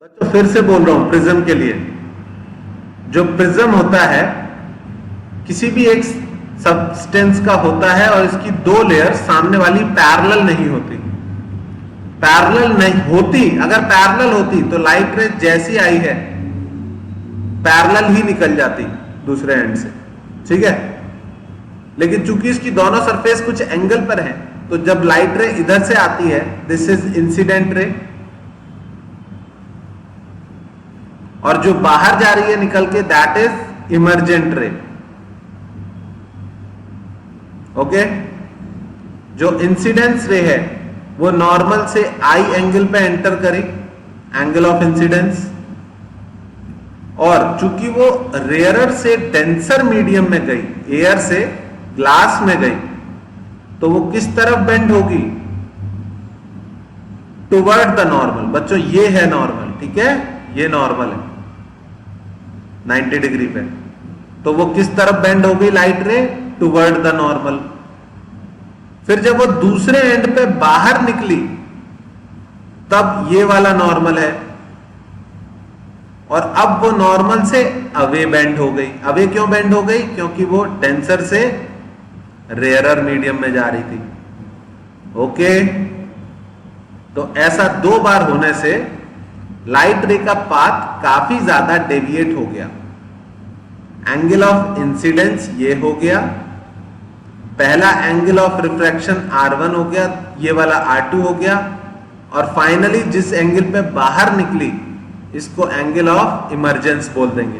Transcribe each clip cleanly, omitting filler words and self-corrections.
बच्चों फिर से बोल रहा हूं, प्रिज्म के लिए जो प्रिज्म होता है किसी भी एक सब्सटेंस का होता है और इसकी दो लेयर सामने वाली पैरेलल नहीं होती। पैरेलल नहीं होती, अगर पैरेलल होती तो लाइट रे जैसी आई है पैरेलल ही निकल जाती दूसरे एंड से, ठीक है। लेकिन चूंकि इसकी दोनों सरफेस कुछ एंगल पर है तो जब लाइट रे इधर से आती है, दिस इज इंसिडेंट रे, और जो बाहर जा रही है निकल के, दैट इज इमर्जेंट रे। ओके, जो इंसिडेंस रे है वो नॉर्मल से आई एंगल पे एंटर करी, एंगल ऑफ इंसिडेंस, और चूंकि वो रेयरर से डेंसर मीडियम में गई, एयर से ग्लास में गई, तो वो किस तरफ बेंड होगी? Toward the normal. बच्चों ये है नॉर्मल, ठीक है, ये नॉर्मल है 90 डिग्री पे, तो वो किस तरफ बेंड होगी लाइट रे? Toward the normal. फिर जब वो दूसरे एंड पे बाहर निकली तब ये वाला नॉर्मल है, और अब वो नॉर्मल से अवे बेंड हो गई। अवे क्यों बेंड हो गई? क्योंकि वो डेंसर से रेयरर मीडियम में जा रही थी। ओके, तो ऐसा दो बार होने से लाइट रे का पाथ काफी ज्यादा डेविएट हो गया। एंगल ऑफ इंसिडेंस ये हो गया, पहला एंगल ऑफ रिफ्रैक्शन R1 हो गया, ये वाला R2 हो गया, और फाइनली जिस एंगल पे बाहर निकली इसको एंगल ऑफ इमर्जेंस बोल देंगे।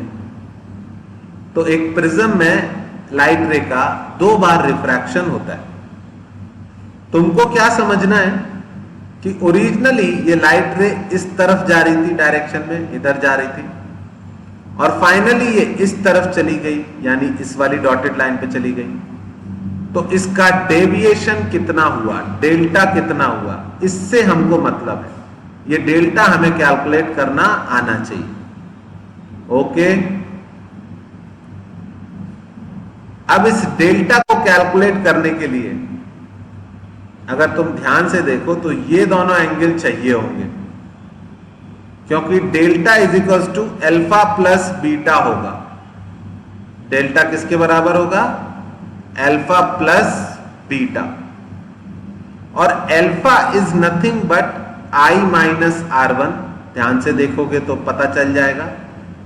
तो एक प्रिज्म में लाइट रे का दो बार रिफ्रैक्शन होता है। तुमको क्या समझना है कि ओरिजिनली ये लाइट रे इस तरफ जा रही थी, डायरेक्शन में इधर जा रही थी, और फाइनली ये इस तरफ चली गई, यानी इस वाली डॉटेड लाइन पे चली गई। तो इसका डेविएशन कितना हुआ, डेल्टा कितना हुआ, इससे हमको मतलब है। ये डेल्टा हमें कैलकुलेट करना आना चाहिए। ओके, अब इस डेल्टा को कैलकुलेट करने के लिए अगर तुम ध्यान से देखो तो ये दोनों एंगल चाहिए होंगे, क्योंकि delta is equal to alpha plus beta होगा। डेल्टा किसके बराबर होगा? अल्फा प्लस बीटा, और alpha is nothing but I minus R1। ध्यान से देखोगे तो पता चल जाएगा,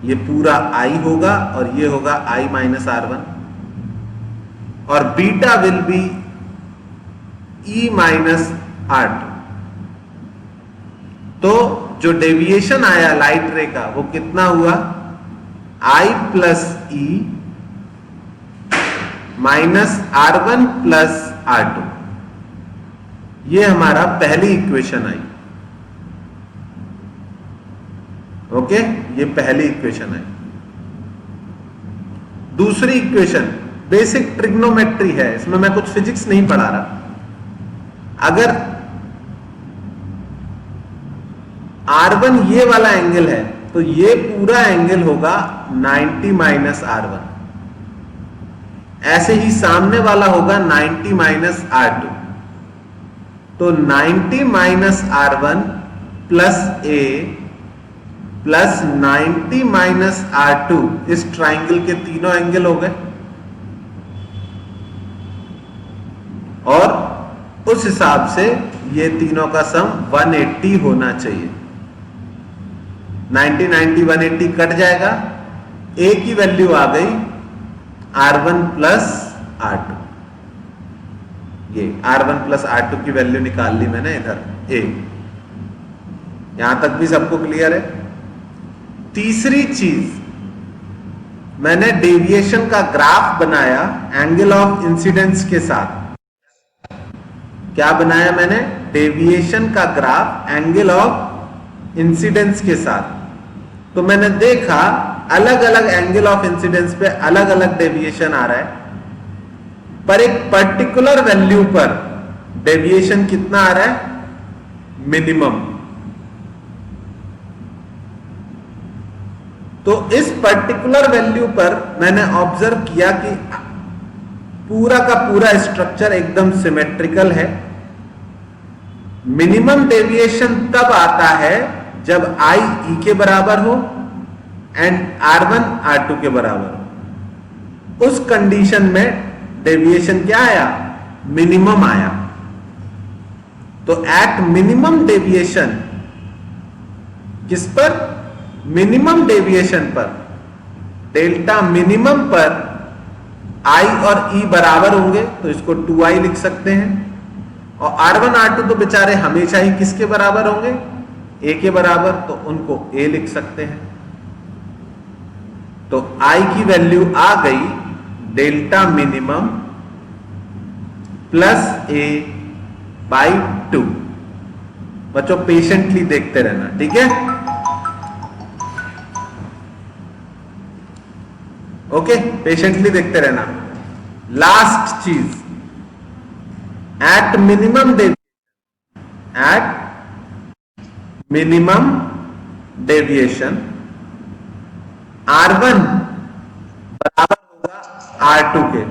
ये पूरा I होगा और ये होगा I माइनस R1, और beta will be E minus R2। तो जो डेविएशन आया लाइट रे का वो कितना हुआ? I plus E minus R1 plus R2। ये हमारा पहली इक्वेशन आई। ओके, ये पहली इक्वेशन है। दूसरी इक्वेशन बेसिक ट्रिग्नोमेट्री है, इसमें मैं कुछ फिजिक्स नहीं पढ़ा रहा। अगर R1 ये वाला एंगल है तो ये पूरा एंगल होगा 90 माइनस R1, ऐसे ही सामने वाला होगा 90 माइनस R2। तो 90 minus R1 plus A plus 90 minus R2, इस ट्राइंगल के तीनों एंगल हो गए, और उस हिसाब से ये तीनों का सम 180 होना चाहिए। 90 90 180 कट जाएगा, A की वैल्यू आ गई R1 प्लस R2। ये R1 प्लस R2 की वैल्यू निकाल ली मैंने इधर A। यहां तक भी सबको क्लियर है? तीसरी चीज, मैंने डेविएशन का ग्राफ बनाया एंगल ऑफ इंसिडेंस के साथ। क्या बनाया मैंने? डेविएशन का ग्राफ एंगल ऑफ इंसिडेंस के साथ। तो मैंने देखा अलग अलग एंगल ऑफ इंसिडेंस पे अलग अलग डेविएशन आ रहा है, पर एक पर्टिकुलर वैल्यू पर डेविएशन कितना आ रहा है? मिनिमम। तो इस पर्टिकुलर वैल्यू पर मैंने ऑब्जर्व किया कि पूरा का पूरा स्ट्रक्चर एकदम सिमेट्रिकल है। मिनिमम डेविएशन तब आता है जब I E के बराबर हो एंड R1 R2 के बराबर हो। उस कंडीशन में डेविएशन क्या आया? मिनिमम आया। तो एट मिनिमम डेविएशन, किस पर? मिनिमम डेविएशन पर, डेल्टा मिनिमम पर I और E बराबर होंगे तो इसको 2I लिख सकते हैं। और R1 R2 तो बेचारे हमेशा ही किसके बराबर होंगे? A के बराबर, तो उनको A लिख सकते हैं। तो I की वैल्यू आ गई delta minimum plus A by 2। बच्चों पेशेंटली देखते रहना, ठीक है? ओके, पेशेंटली देखते रहना। लास्ट चीज, एट मिनिमम डेविएशन R1 बराबर होगा R2 के।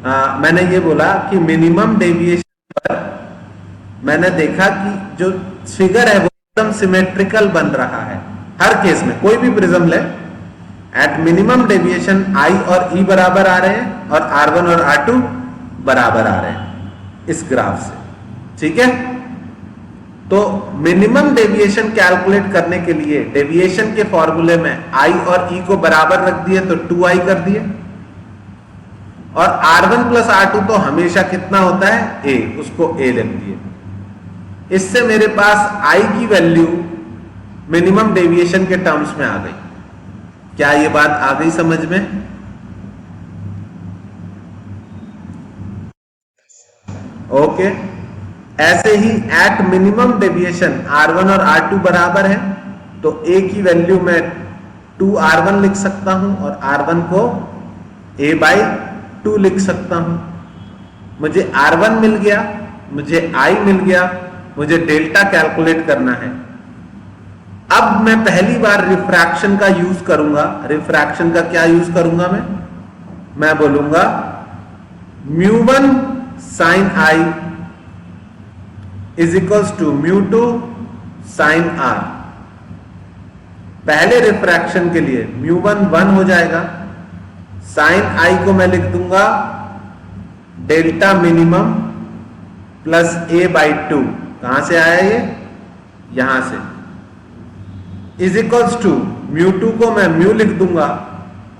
हाँ, मैंने ये बोला कि मिनिमम डेविएशन पर मैंने देखा कि जो फिगर है वो एकदम सिमेट्रिकल बन रहा है हर केस में। कोई भी प्रिज्म ले, एट मिनिमम डेविएशन I और E बराबर आ रहे हैं और R1 और R2 बराबर आ रहे हैं इस ग्राफ से, ठीक है? तो मिनिमम डेविएशन कैलकुलेट करने के लिए डेविएशन के फॉर्मूले में I और E को बराबर रख दिए तो 2I कर दिए, और R1 प्लस R2 तो हमेशा कितना होता है? A, उसको A लिख दिए। इससे मेरे पास I की वैल्यू मिनिमम डेविएशन के टर्म्स में आ गई। क्या ये बात आ गई समझ में? ओके, ऐसे ही एट मिनिमम डेविएशन R1 और R2 बराबर है तो A की वैल्यू मैं 2R1 लिख सकता हूं और R1 को A बाई 2 लिख सकता हूं। मुझे R1 मिल गया, मुझे I मिल गया, मुझे डेल्टा कैलकुलेट करना है। अब मैं पहली बार रिफ्रैक्शन का यूज करूंगा। रिफ्रैक्शन का क्या यूज करूंगा मैं बोलूंगा μ1 sin I is equals to μ2 sin R। पहले रिफ्रैक्शन के लिए μ1 1 हो जाएगा, sin I को मैं लिख दूंगा delta minimum plus A by 2। कहां से आया ये? यहां से। इज इक्वल्स टू μ2 को मैं म्यू लिख दूंगा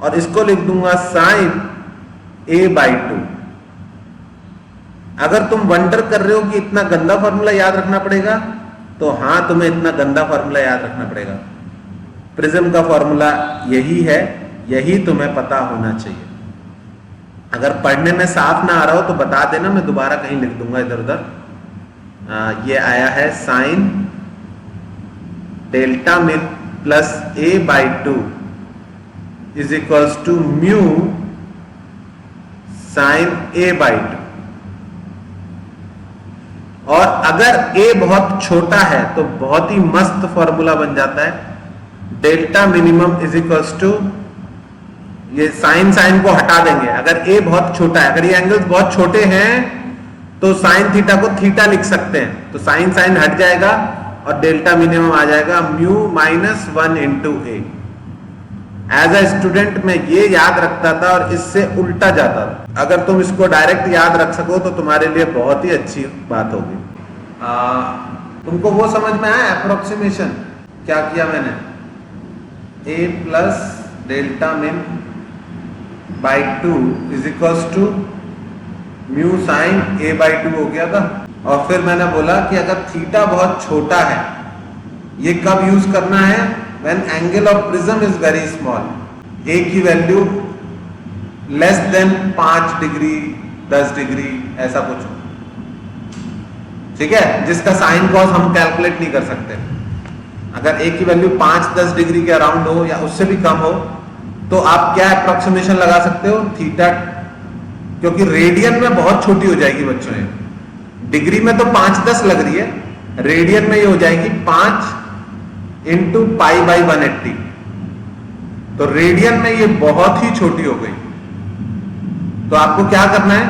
और इसको लिख दूंगा साइन A बाई 2। अगर तुम वंडर कर रहे हो कि इतना गंदा फॉर्मूला याद रखना पड़ेगा, तो हां, तुम्हें इतना गंदा फॉर्मूला याद रखना पड़ेगा। प्रिज्म का फॉर्मूला यही है, यही तुम्हें पता होना चाहिए। अगर पढ़ने में साफ ना आ रहा हो तो बता देना, मैं दोबारा कहीं लिख दूंगा इधर उधर। ये आया है sine delta min plus A by 2 is equals to mu sine A by 2। और अगर A बहुत छोटा है तो बहुत ही मस्त फॉर्मूला बन जाता है, delta minimum is equals to, ये साइन साइन को हटा देंगे। अगर A बहुत छोटा है, अगर ये एंगल्स बहुत छोटे हैं तो साइन थीटा को थीटा लिख सकते हैं, तो साइन साइन हट जाएगा और डेल्टा मिनिमम आ जाएगा mu minus 1 into A। As a student मैं ये याद रखता था और इससे उल्टा जाता था। अगर तुम इसको डायरेक्ट याद रख सको तो तुम्हारे लिए बहुत ही अच्छी बात होगी। तुमको वो समझ में आया अप्रोक्सीमेशन क्या किया मैंने? A plus delta min by 2 is equals to mu sine A by 2 हो गया था। और फिर मैंने बोला कि अगर थीटा बहुत छोटा है, ये कब यूज करना है? When angle of prism is very small. A की value less than 5 degree 10 degree ऐसा कुछ, ठीक है, जिसका साइन कॉस हम कैलकुलेट नहीं कर सकते। अगर A की वैल्यू 5-10 डिग्री के अराउंड हो या उससे भी कम हो तो आप क्या अप्रोक्सीमेशन लगा सकते हो? थीटा, क्योंकि रेडियन में बहुत छोटी हो जाएगी बच्चों। ये डिग्री में तो 5-10 लग रही है, रेडियन में ये हो जाएगी 5 इंटू पाई बाई 180। तो रेडियन में ये बहुत ही छोटी हो गई। तो आपको क्या करना है,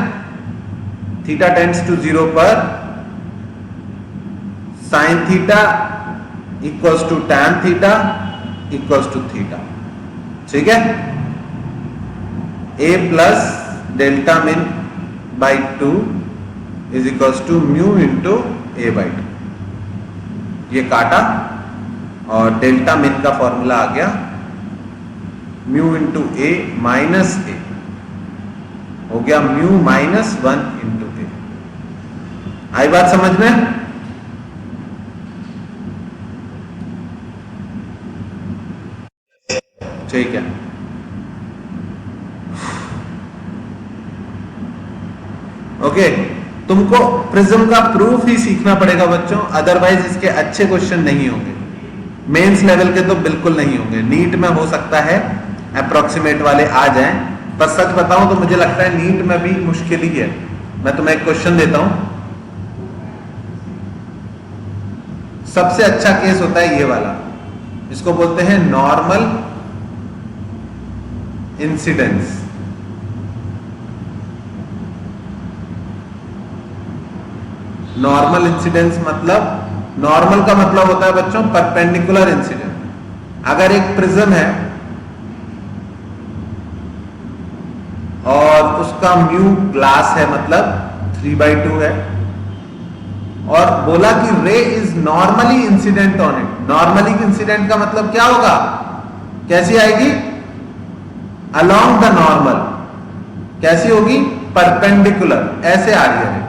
थीटा टेंड्स टू 0 पर sine theta equals to tan theta equals to theta, ठीक है। A plus delta min by 2 is equals to mu into A by 2। ये काटा और डेल्टा मिन का फॉर्मूला आ गया म्यू इंटू ए माइनस ए, हो गया म्यू माइनस 1 इंटू ए। आई बात समझ में? ठीक है। ओके, तुमको प्रिज्म का प्रूफ ही सीखना पड़ेगा बच्चों, अदरवाइज इसके अच्छे क्वेश्चन नहीं होंगे। मेंस लेवल के तो बिल्कुल नहीं होंगे। नीट में हो सकता है अप्रोक्सीमेट वाले आ जाएं, पर सच बताऊं तो मुझे लगता है नीट में भी मुश्किल ही है। मैं तुम्हें एक क्वेश्चन देता हूं, सबसे अच्छा केस होता है ये वाला, इसको बोलते हैं नॉर्मल इंसिडेंस। नॉर्मल इंसिडेंस मतलब, नॉर्मल का मतलब होता है बच्चों परपेंडिकुलर इंसिडेंट। अगर एक प्रिज्म है और उसका म्यू ग्लास है, मतलब 3/2 है, और बोला कि रे is normally incident on it. Normally incident का मतलब क्या होगा, कैसी आएगी, अलोंग द नॉर्मल। कैसी होगी, परपेंडिकुलर, ऐसे आ रही है।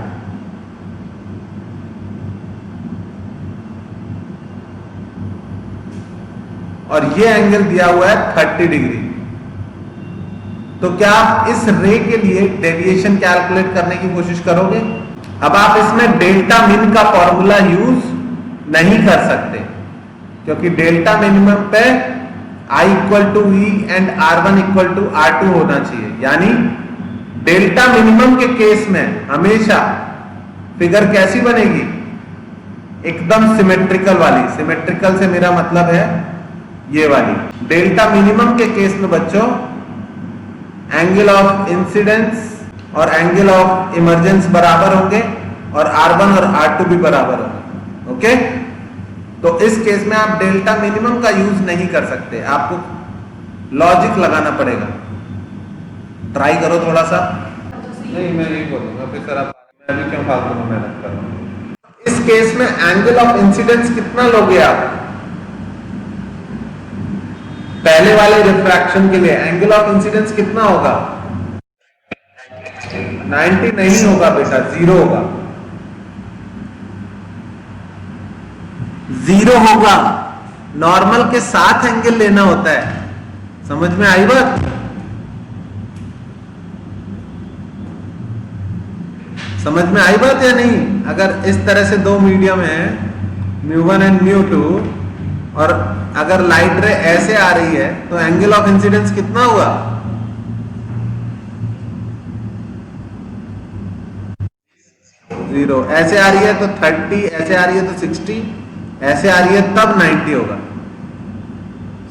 और ये एंगल दिया हुआ है 30 डिग्री। तो क्या आप इस रे के लिए डेविएशन कैलकुलेट करने की कोशिश करोगे? अब आप इसमें डेल्टा मिन का फॉर्मूला यूज नहीं कर सकते, क्योंकि डेल्टा मिनिमम पे I equal to e and R1 equal to R2 होना चाहिए। यानी डेल्टा मिनिमम के केस में हमेशा फिगर कैसी बनेगी, एकदम सिमेट्रिकल वाली। सिमेट्रिकल से मेरा मतलब है ये वाली। डेल्टा मिनिमम के केस में बच्चों एंगल ऑफ इंसिडेंस और एंगल ऑफ इमर्जेंस बराबर होंगे, और R1 और R2 भी बराबर होंगे। ओके, तो इस केस में आप डेल्टा मिनिमम का यूज नहीं कर सकते, आपको लॉजिक लगाना पड़ेगा। ट्राई करो थोड़ा सा। नहीं, मैं नहीं बोलूंगा फिर सर, आप मैं भी क्यों फालतू में मेहनत कर रहा हूं। इस केस में एंगल ऑफ इंसिडेंस कितना लोगे आप? पहले वाले रिफ्रैक्शन के लिए एंगल ऑफ इंसिडेंस कितना होगा? 90 नहीं होगा बेटा, 0 होगा। 0 होगा। नॉर्मल के साथ एंगल लेना होता है। समझ में आई बात? समझ में आई बात या नहीं? अगर इस तरह से दो मीडियम है μ1 एंड μ2, और अगर लाइट रे ऐसे आ रही है तो एंगल ऑफ इंसिडेंस कितना हुआ? 0। ऐसे आ रही है तो 30, ऐसे आ रही है तो 60, ऐसे आ रही है तब 90 होगा।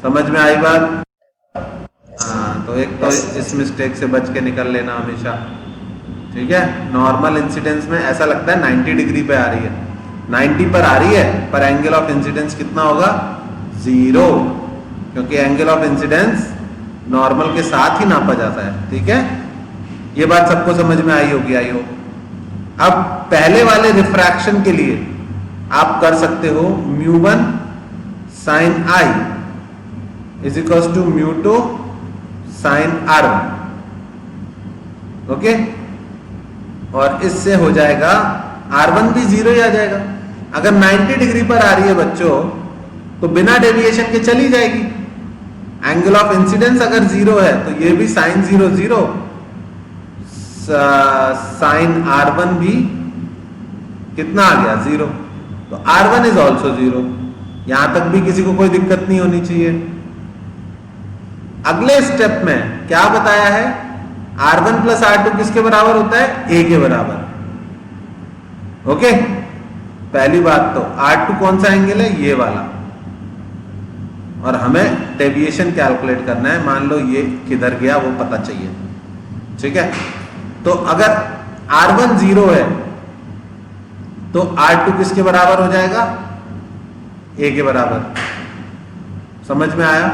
समझ में आई बात? हाँ, तो एक तो इस मिस्टेक से बच के निकल लेना हमेशा, ठीक है। नॉर्मल इंसिडेंस में ऐसा लगता है 90 डिग्री पे आ रही है, 90 पर आ रही है, पर एंगल ऑफ इंसिडेंस कितना होगा? 0, क्योंकि एंगल ऑफ इंसिडेंस नॉर्मल के साथ ही नापा जाता है, ठीक है। ये बात सबको समझ में आई होगी, आई हो। अब पहले वाले रिफ्रैक्शन के लिए आप कर सकते हो μ1 sin I is equal to μ2 sin R1, okay. और इससे हो जाएगा R1 भी 0 ही आ जाएगा। अगर 90 डिग्री पर आ रही है बच्चों तो बिना डेविएशन के चली जाएगी। एंगल ऑफ इंसिडेंस अगर 0 है तो ये भी sin 0 0, sin R1 भी कितना आ गया? 0। तो R1 इज ऑल्सो 0। यहां तक भी किसी को कोई दिक्कत नहीं होनी चाहिए। अगले स्टेप में क्या बताया है? R1 प्लस R2 किसके बराबर होता है? A के बराबर, ओके। पहली बात तो R2 कौन सा एंगल है? ये वाला, और हमें डेविएशन कैलकुलेट करना है। मान लो ये किधर गया वो पता चाहिए, ठीक है। तो अगर R1 0 है तो R2 किसके बराबर हो जाएगा? A के बराबर। समझ में आया?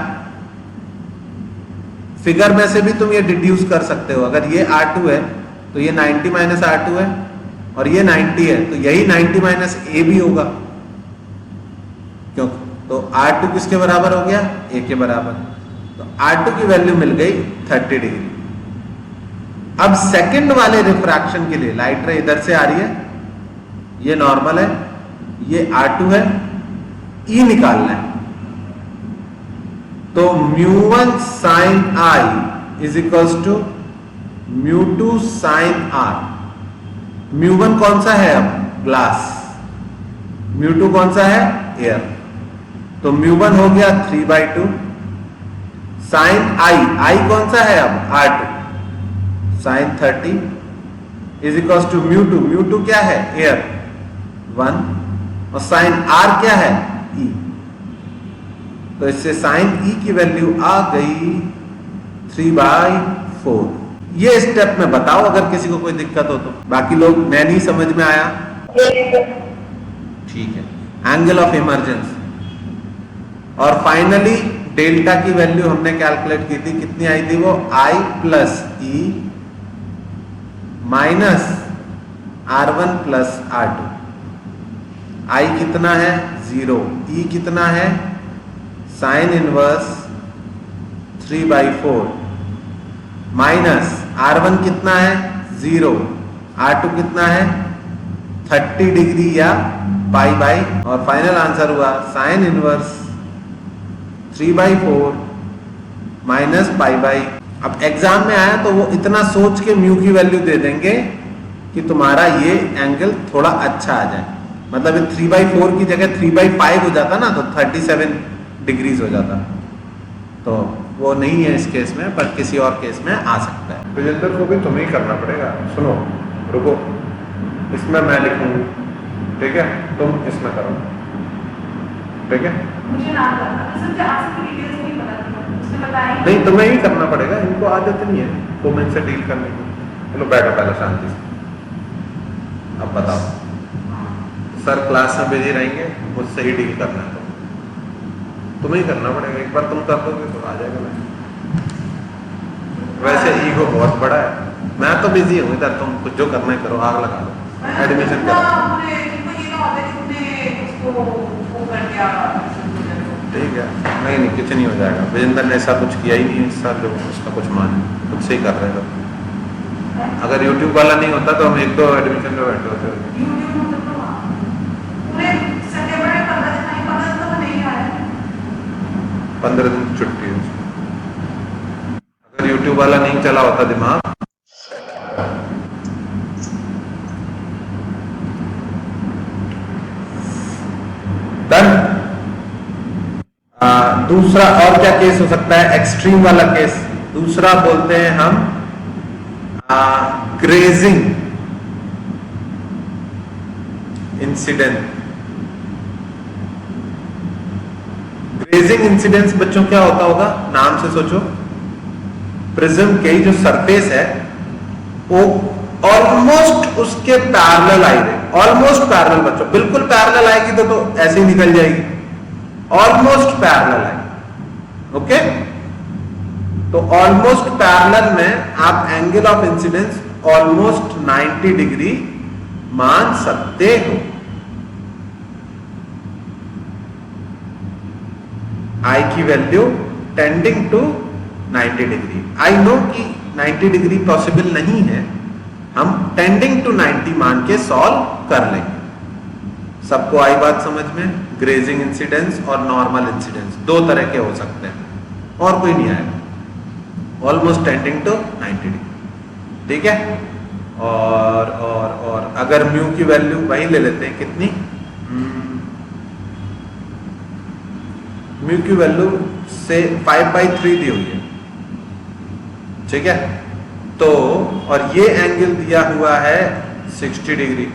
फिगर में से भी तुम ये डिड्यूस कर सकते हो। अगर ये R2 है तो ये 90 माइनस R2 है, और ये 90 है तो यही 90 माइनस A भी होगा। क्यों? तो R2 किसके बराबर हो गया? A के बराबर। तो R2 की वैल्यू मिल गई 30 डिग्री। अब सेकंड वाले रिफ्रैक्शन के लिए लाइट रे इधर से आ रही है, ये नॉर्मल है, ये R2 है, E निकालना है। तो μ1 sin I is equals to μ2 sin R। μ1 कौन सा है? अब ग्लास। μ2 कौन सा है? एयर। तो μ1 हो गया 3/2 sin I कौन सा है? अब R2 sin 30 is equals to μ2 क्या है? एयर 1, और sin R क्या है? E। तो इससे sin E की वैल्यू आ गई 3/4। ये स्टेप में बताओ अगर किसी को कोई दिक्कत हो तो। बाकी लोग मैं नहीं समझ में आया? ठीक है। Angle of emergence. और फाइनली डेल्टा की वैल्यू हमने कैलकुलेट की थी, कितनी आई थी वो? I plus E minus R1 plus R2। I कितना है? 0। E कितना है? साइन इनवर्स 3/4 माइनस R1 कितना है? 0। R2 कितना है? 30 डिग्री या पाई, और फाइनल आंसर हुआ साइन इनवर्स 3/4 माइनस पाई। अब एग्जाम में आया तो वो इतना सोच के म्यू की वैल्यू दे देंगे कि तुम्हारा ये एंगल थोड़ा अच्छा आ जाए। मतलब 3/4 की जगह 3/5 हो जाता ना, तो 37 डिग्रीज हो जाता। तो वो नहीं है इस केस में, पर किसी और केस में आ सकता है। विजेंद्र को भी तुम्हें ही करना पड़ेगा। सुनो, रुको, इसमें मैं लिखूंगी, ठीक है? तुम इसमें करो, ठीक है? मुझे ना करना, मुझे आपसे डिटेल्स नहीं पता थी, उसने बताया नहीं, तुम्हें ही करना पड़ेगा। इनको आदत नहीं है तो इनसे डील करने की। चलो बैठो पहले शांति से। अब बताओ। सर क्लास में बिजी रहेंगे, मुझसे ही डील करना है। तुम्हें ही करना पड़ेगा। एक बार तुम कर दोगे तो आ जाएगा। वैसे ईगो बहुत बड़ा है। मैं तो बिजी हूँ इधर, तुम कुछ जो करना है करो, आग लगा लो, एडमिशन करो। ठीक है। नहीं, कुछ नहीं हो जाएगा। विजेंद्र ने ऐसा कुछ किया ही नहीं इस साल, जो उसका कुछ माने खुद से ही कर रहे हो। अगर यूट्यूब वाला नहीं होता तो हम एक तो एडमिशन में बैठे होते। 15 दिन की छुट्टी है। अगर यूट्यूब वाला नहीं चला होता दिमाग, डन। दूसरा और क्या केस हो सकता है? एक्सट्रीम वाला केस दूसरा बोलते हैं हम ग्रेजिंग इंसिडेंट। ग्रेजिंग इंसिडेंस बच्चों क्या होता होगा? नाम से सोचो। प्रिज्म के जो सरफेस है वो ऑलमोस्ट उसके पैरेलल आई रहे। ऑलमोस्ट पैरेलल बच्चों, बिल्कुल पैरेलल आएगी तो ऐसे ही निकल जाएगी। ऑलमोस्ट पैरेलल आएगी, ओके? तो ऑलमोस्ट पैरेलल में आप angle of incidence almost 90 degree मान सकते हो। आई की value tending to 90 degree. I know कि 90 डिग्री पॉसिबल नहीं है, हम टेंडिंग टू 90 मान के सॉल्व कर लेंगे। सबको आई बात समझ में? ग्रेजिंग इंसिडेंस और नॉर्मल इंसिडेंस दो तरह के हो सकते हैं, और कोई नहीं आएगा। ऑलमोस्ट टेंडिंग टू 90 डिग्री, ठीक है? और अगर म्यू की वैल्यू वही ले लेते हैं, कितनी? म्यू की वैल्यू से 5/3 दी हुई है, ठीक है? तो और ये एंगल दिया हुआ है 60 डिग्री।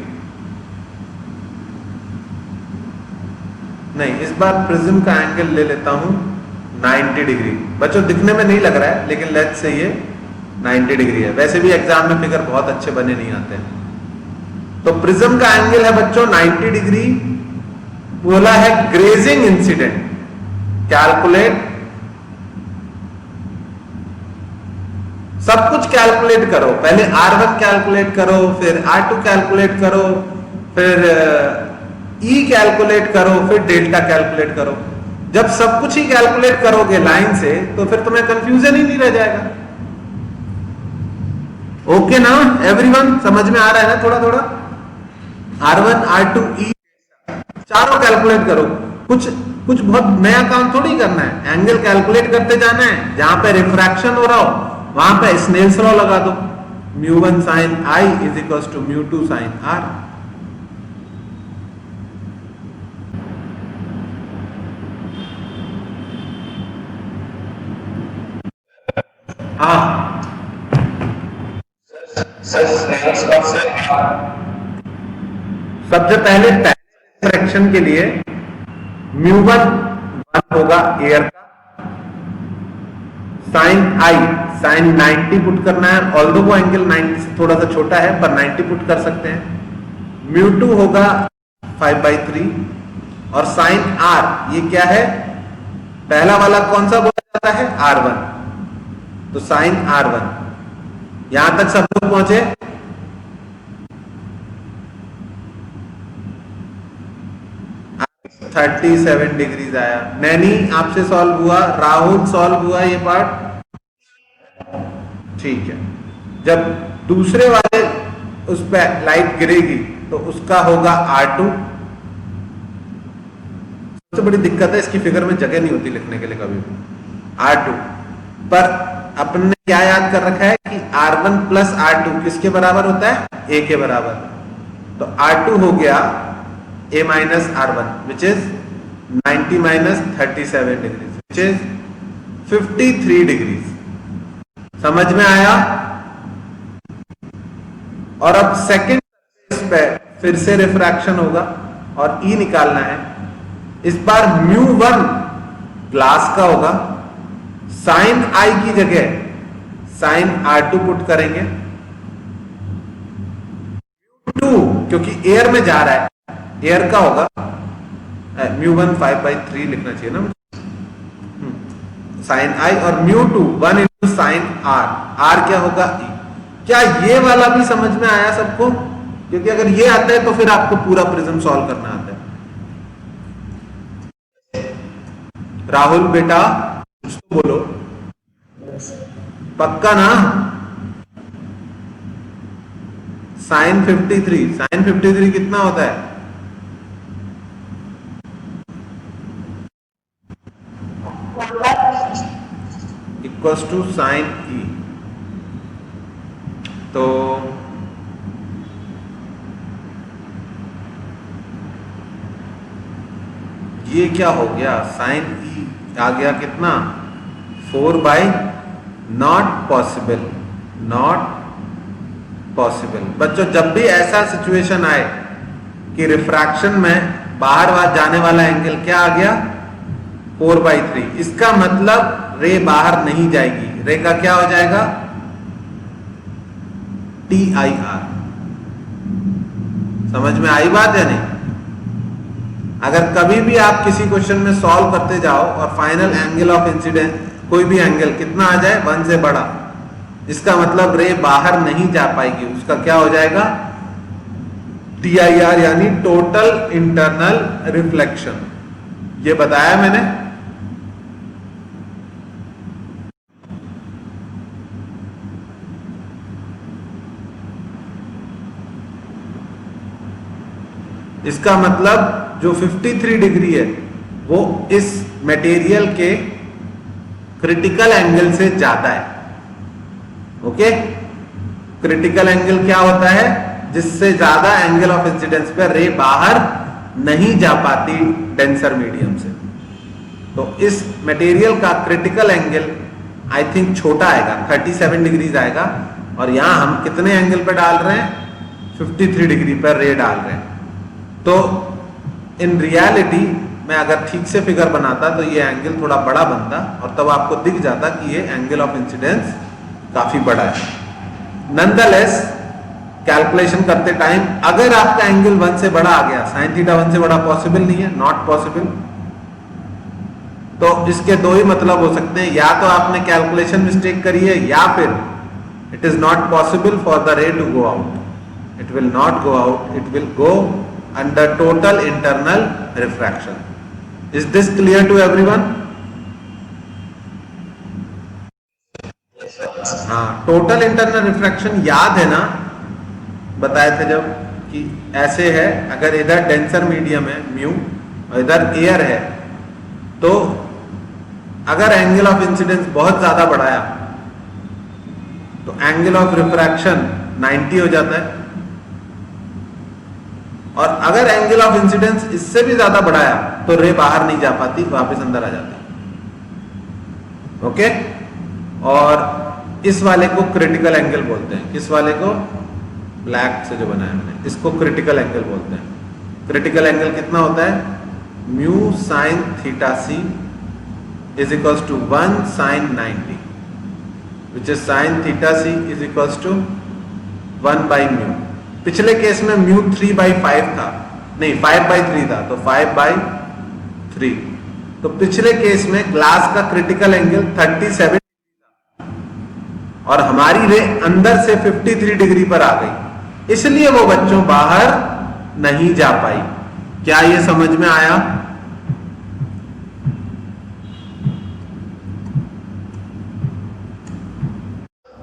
नहीं, इस बार प्रिज्म का एंगल ले लेता हूं 90 डिग्री। बच्चों दिखने में नहीं लग रहा है, लेकिन लेट्स से ये 90 डिग्री है। वैसे भी एग्जाम में फिगर बहुत अच्छे बने नहीं आते हैं। तो प्रिज्म का एंगल है बच्चों 90 डिग्री, बोला है ग्रेजिंग इंसिडेंट। कैलकुलेट, सब कुछ कैलकुलेट करो, पहले R1 कैलकुलेट करो, फिर R2 कैलकुलेट करो, फिर E कैलकुलेट करो, फिर डेल्टा कैलकुलेट करो। जब सब कुछ ही कैलकुलेट करोगे लाइन से तो फिर तुम्हें कंफ्यूजन ही नहीं रह जाएगा। ओके ना एवरीवन, समझ में आ रहा है ना थोड़ा थोड़ा? R1 R2 E चारों कैलकुलेट करो। कुछ बहुत नया काम थोड़ी करना है, एंगल कैलकुलेट करते जाना है। जहां पे रिफ्रैक्शन हो रहा हो वहां पे स्नेल्स लॉ लगा दो, μ1 sin I is equal to μ2 sin R। सबसे पहले रिफ्रैक्शन के लिए μ1 होगा एयर का, sin I sin 90 पुट करना है, ऑल्दो वो एंगल 90 से थोड़ा सा छोटा है पर 90 पुट कर सकते हैं। μ2 होगा 5/3 और sin R ये क्या है, पहला वाला कौन सा बोला जाता है, R1, तो sin R1। यहां तक सब लोग पहुंचे? आ 37 डिग्रीज आया। नैनी आपसे सॉल्व हुआ, राहुल सॉल्व हुआ ये पार्ट? ठीक है। जब दूसरे वाले उस पर लाइट गिरेगी तो उसका होगा R2। सबसे बड़ी दिक्कत है इसकी फिगर में जगह नहीं होती लिखने के लिए कभी भी। R2 पर अपन ने क्या याद कर रखा है कि R1 प्लस R2 किसके बराबर होता है, A के बराबर। तो R2 हो गया A minus R1 which is 90 minus 37 degree which is 53 degrees. समझ में आया? और अब सेकेंड सरफेस पे फिर से रिफ्रैक्शन होगा और E निकालना है। इस बार μ1 ग्लास का होगा, sin I की जगह sin R2 पुट करेंगे, μ2 क्योंकि एयर में जा रहा है एयर का होगा, μ1 5/3 लिखना चाहिए ना, sin I और μ2 1 into sin R। R क्या होगा, E। क्या ये वाला भी समझ में आया सबको? क्योंकि अगर ये आता है तो फिर आपको पूरा प्रिज्म सॉल्व करना आता है। राहुल बेटा कुछ तो बोलो, पक्का ना? sin 53 कितना होता है? Equals to sin E। तो ये क्या हो गया, sin E आ गया कितना, 4/, नॉट पॉसिबल, नॉट पॉसिबल। बच्चों जब भी ऐसा सिचुएशन आए कि रिफ्रैक्शन में बाहर जाने वाला एंगल क्या आ गया, 4/3, इसका मतलब रे बाहर नहीं जाएगी। रे का क्या हो जाएगा, TIR। समझ में आई बात है नहीं? अगर कभी भी आप किसी क्वेश्चन में सॉल्व करते जाओ और फाइनल एंगल ऑफ इंसिडेंस कोई भी एंगल कितना आ जाए, 1 से बड़ा, इसका मतलब रे बाहर नहीं जा पाएगी, उसका क्या हो जाएगा, TIR यानी टोटल इंटरनल रिफ्लेक्शन। ये बताया मैंने। इसका मतलब जो 53 डिग्री है वो इस मटेरियल के क्रिटिकल एंगल से ज्यादा है। ओके, क्रिटिकल एंगल क्या होता है, जिससे ज्यादा एंगल ऑफ इंसिडेंस पे रे बाहर नहीं जा पाती डेंसर मीडियम से। तो इस मटेरियल का क्रिटिकल एंगल आई थिंक छोटा आएगा, 37 डिग्रीज आएगा, और यहां हम कितने एंगल पे डाल रहे हैं, 53 डिग्री पर रे डाल रहे हैं। तो इन रियलिटी मैं अगर ठीक से फिगर बनाता तो ये एंगल थोड़ा बड़ा बनता और तब आपको दिख जाता कि ये एंगल ऑफ इंसिडेंस काफी बड़ा है। नंदलेस कैलकुलेशन करते टाइम अगर आपका एंगल 1 से बड़ा आ गया, साइन थीटा 1 से बड़ा पॉसिबल नहीं है, नॉट पॉसिबल, तो इसके दो ही मतलब हो सकते हैं, या तो आपने कैलकुलेशन मिस्टेक करी है, या फिर it is not possible for the ray to go out, it will not go out, it will go under total internal refraction. Is this clear to everyone? हाँ, टोटल इंटरनल रिफ्रैक्शन याद है ना, बताए थे जब, कि ऐसे है, अगर इधर डेंसर मीडियम है म्यू और इधर एयर है, तो अगर एंगल ऑफ इंसिडेंस बहुत ज्यादा बढ़ाया तो एंगल ऑफ रिफ्रैक्शन 90 हो जाता है, और अगर एंगल ऑफ इंसिडेंस इससे भी ज्यादा बढ़ाया तो रे बाहर नहीं जा पाती, वापस अंदर आ जाती। ओके, और इस वाले को क्रिटिकल एंगल बोलते हैं। किस वाले को? ब्लैक से जो बनाया मैंने, इसको क्रिटिकल एंगल बोलते हैं। क्रिटिकल एंगल कितना होता है? Mu sine theta c is equals to 1 sine 90, which is sine theta c is equals to 1 by mu. पिछले केस में म्यू 3/5 था, नहीं 5/3 था, तो 5/3। तो पिछले केस में ग्लास का क्रिटिकल एंगल 37 था और हमारी रे अंदर से 53 डिग्री पर आ गई, इसलिए वो बच्चों बाहर नहीं जा पाई। क्या ये समझ में आया?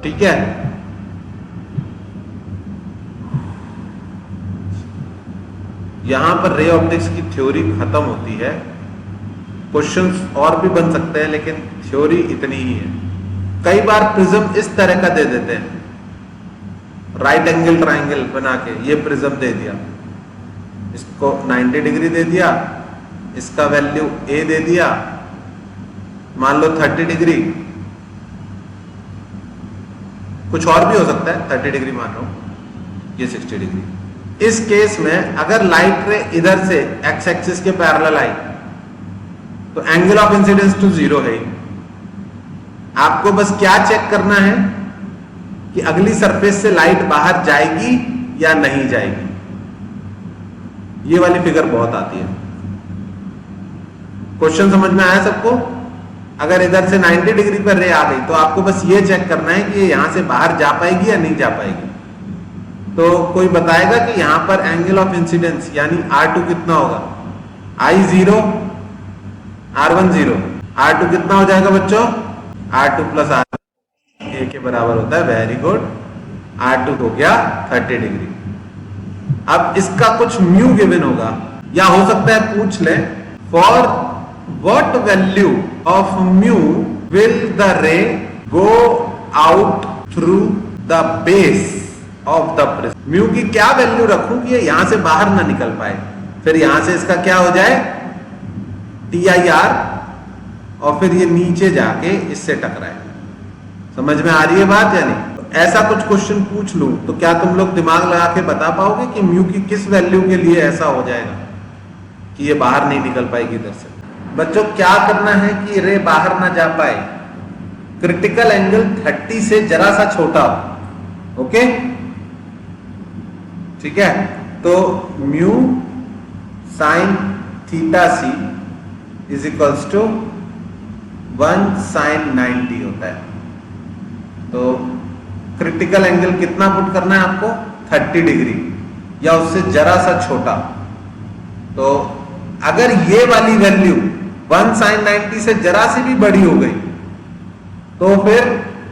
ठीक है, यहां पर रे ऑप्टिक्स की थ्योरी खत्म होती है। क्वेश्चंस और भी बन सकते हैं, लेकिन थ्योरी इतनी ही है। कई बार प्रिज्म इस तरह का दे देते हैं, राइट एंगल ट्राइंगल बना के, ये प्रिज्म दे दिया, इसको 90 डिग्री दे दिया, इसका वैल्यू ए दे दिया, मान लो 30 डिग्री, कुछ और भी हो सकता है, 30 डिग्री मान लो, ये 60 डिग्री। इस केस में अगर लाइट रे इधर से एक्स एक्सिस के पैरेलल आई तो एंगल ऑफ इंसिडेंस टू 0 है। आपको बस क्या चेक करना है कि अगली सरफेस से लाइट बाहर जाएगी या नहीं जाएगी। ये वाली फिगर बहुत आती है। क्वेश्चन समझ में आया सबको? अगर इधर से 90 डिग्री पर रे आ गई तो आपको बस ये चेक करना है कि ये यहां से बाहर जा पाएगी या नहीं जा पाएगी। तो कोई बताएगा कि यहां पर एंगल ऑफ इंसिडेंस यानी R2 कितना होगा? I0 R1 0, R2 कितना हो जाएगा बच्चों? R2 प्लस R1 A के बराबर होता है। वेरी गुड, R2 हो गया 30 डिग्री। अब इसका कुछ म्यू गिवन होगा, या हो सकता है पूछ ले, for what value of mu will the रे go out through the base of the prism. Mu की क्या वैल्यू रखूं कि ये यहां से बाहर ना निकल पाए, फिर यहां से इसका क्या हो जाए? TIR, और फिर ये नीचे जाके इससे टकराए। समझ में आ रही है बात या नहीं? तो ऐसा कुछ क्वेश्चन पूछ लूं तो क्या तुम लोग दिमाग लगा के बता पाओगे कि म्यू की किस वैल्यू के लिए ऐसा हो जाएगा कि ये बाहर नहीं निकल पाएगी इधर से? बच्चों क्या करना है कि रे बाहर ना जा पाए? क्रिटिकल एंगल 30 से जरा सा छोटा हो। ओके, ठीक है, तो mu sine theta c is equals to 1 sine 90 होता है। तो क्रिटिकल एंगल कितना पुट करना है आपको? 30 डिग्री या उससे जरा सा छोटा। तो अगर ये वाली वैल्यू 1 साइन 90 से जरा सी भी बड़ी हो गई तो फिर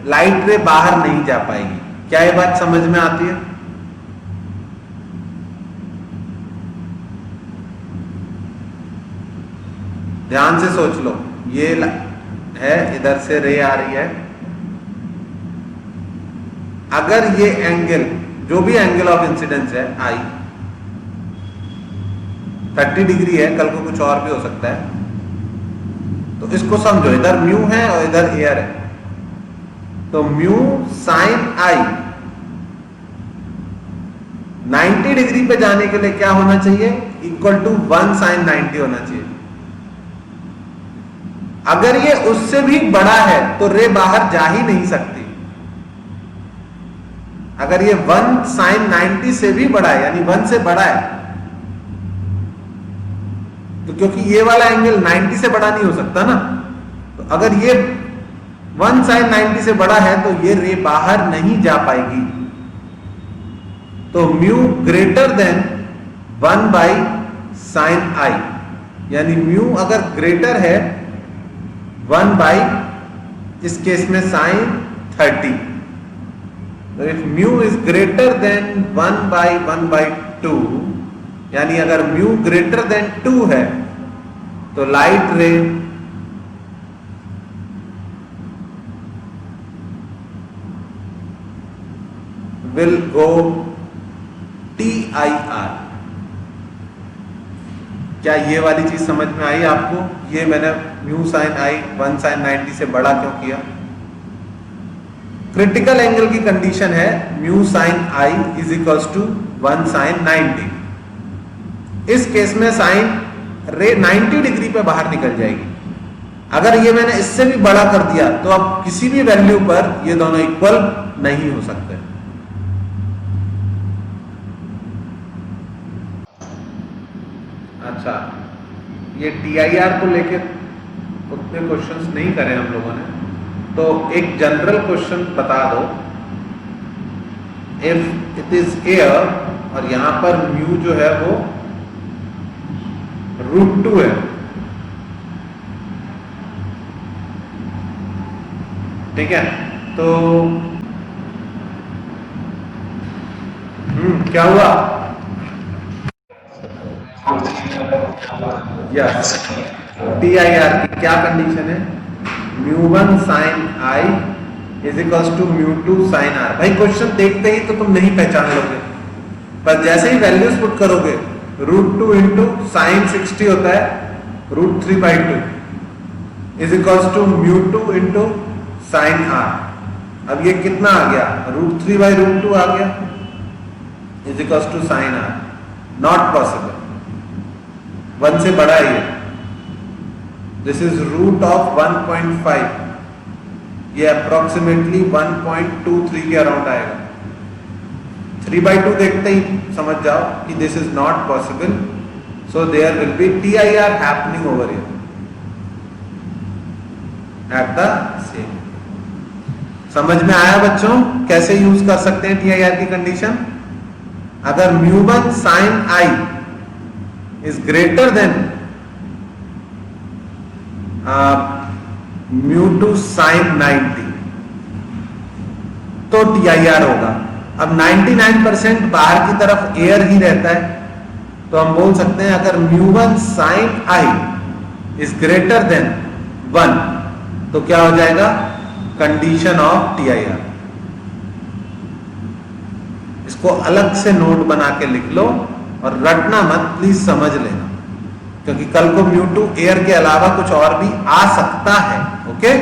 लाइट रे बाहर नहीं जा पाएगी। क्या ये बात समझ में आती है? ध्यान से सोच लो, ये है, इधर से रे आ रही है, अगर ये एंगल, जो भी एंगल ऑफ इंसिडेंस है आई 30 डिग्री है, कल को कुछ और भी हो सकता है, तो इसको समझो, इधर म्यू है और इधर एयर है, तो म्यू साइन आई 90 डिग्री पे जाने के लिए क्या होना चाहिए? इक्वल टू 1 साइन 90 होना चाहिए। अगर ये उससे भी बड़ा है तो रे बाहर जा ही नहीं सकती, अगर ये 1 sin 90 से भी बड़ा है, यानी 1 से बड़ा है, तो क्योंकि ये वाला एंगल 90 से बड़ा नहीं हो सकता ना, तो अगर ये 1 sin 90 से बड़ा है तो ये रे बाहर नहीं जा पाएगी। तो mu greater than 1 by sine I, यानी म्यू अगर ग्रेटर है 1 बाई, इस केस में साइन 30, तो if mu is greater than 1 by 1 by 2, यानी अगर म्यू ग्रेटर देन 2 है तो लाइट रे विल गो TIR। क्या ये वाली चीज समझ में आई आपको? ये मैंने म्यू साइन आई 1 sin 90 से बड़ा क्यों किया? क्रिटिकल एंगल की कंडीशन है mu sine i is equals to 1 sin 90। इस केस में साइन रे 90 डिग्री पे बाहर निकल जाएगी। अगर ये मैंने इससे भी बड़ा कर दिया तो अब किसी भी वैल्यू पर ये दोनों इक्वल नहीं हो सकते। अच्छा, ये TIR को लेके उतने क्वेश्चंस नहीं करे हम लोगों ने, तो एक जनरल क्वेश्चन बता दो। इफ इट इज एयर और यहां पर म्यू जो है वो √2 है, ठीक है, तो क्या हुआ? यस, TIR की क्या कंडीशन है? μ1 sin I is equals to μ2 sin R। भाई क्वेश्चन देखते ही तो तुम नहीं पहचान लोगे, पर जैसे ही वैल्यूज पुट करोगे √2 इंटू साइन 60 होता है √3/2 is equals to μ2 into sine R। अब ये कितना आ गया? √3/√2 आ गया is equals to sine R। Not possible, 1 से बड़ा ही है। दिस इज रूट ऑफ 1.5, ये अप्रोक्सीमेटली 1.23 के अराउंड आएगा। 3/2 देखते ही समझ जाओ कि this is not possible, so there will be TIR happening over here at the same. समझ में आया बच्चों कैसे यूज कर सकते हैं TIR की कंडीशन? अगर μ1 sin I is greater than μ2 sin 90 तो TIR होगा। अब 99% बाहर की तरफ एयर ही रहता है, तो हम बोल सकते हैं अगर μ1 sin I is greater than 1 तो क्या हो जाएगा? Condition of TIR। इसको अलग से नोट बना के लिख लो और रटना मत, प्लीज समझ लेना, क्योंकि कल को μ2 एयर के अलावा कुछ और भी आ सकता है। ओके।